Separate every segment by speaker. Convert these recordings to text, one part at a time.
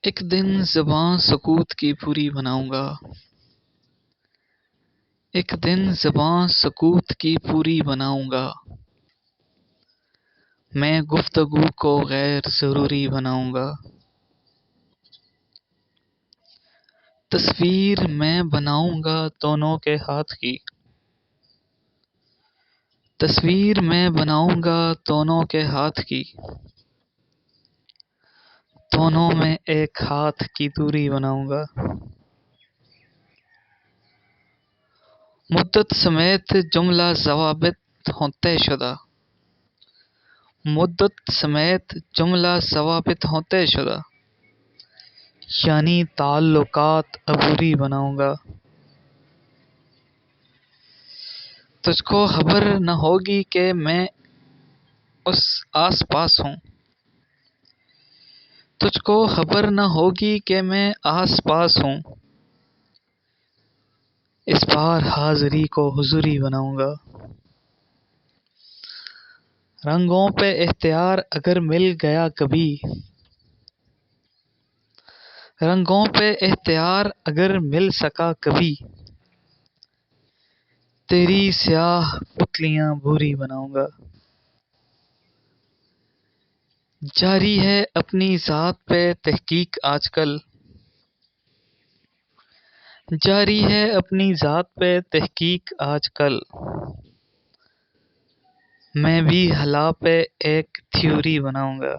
Speaker 1: ایک دن زباں سکوت کی پوری بناؤں گا۔ ایک دن زباں سکوت کی پوری بناؤں گا۔ میں گفتگو کو غیر ضروری بناؤں گا۔ تصویر میں بناؤں گا دونوں کے ہاتھ کی۔ تصویر میں بناؤں گا دونوں کے ہاتھ کی۔ دونوں میں ایک ہاتھ کی دوری بناؤں گا۔ مدت سمیت جملہ ضوابط ہوں طے شدہ۔ مدت سمیت جملہ ضوابط ہوں طے شدہ، یعنی تعلقات عبوری بناؤں گا۔ تجھ کو خبر نہ ہوگی کہ میں اس آس پاس ہوں۔ تجھ کو خبر نہ ہوگی کہ میں آس پاس ہوں۔ اس بار حاضری کو حضوری بناؤں گا۔ رنگوں پہ اختیار اگر مل گیا کبھی۔ رنگوں پہ اختیار اگر مل سکا کبھی، تیری سیاہ پتلیاں بھوری بناؤں گا۔ جاری ہے اپنی ذات پہ تحقیق آج کل۔ جاری ہے اپنی ذات پہ تحقیق آج کل۔ میں بھی حلا پہ ایک تھیوری بناؤں گا۔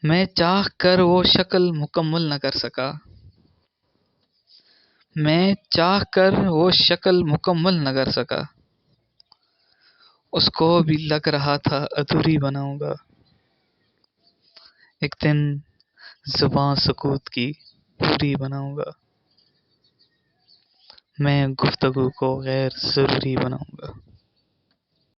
Speaker 1: میں چاہ کر وہ شکل مکمل نہ کر سکا۔ میں چاہ کر وہ شکل مکمل نہ کر سکا، اس کو بھی لگ رہا تھا ادھوری بناؤں گا۔ ایک دن زباں سکوت کی پوری بناؤں گا۔ میں گفتگو کو غیر ضروری بناؤں گا۔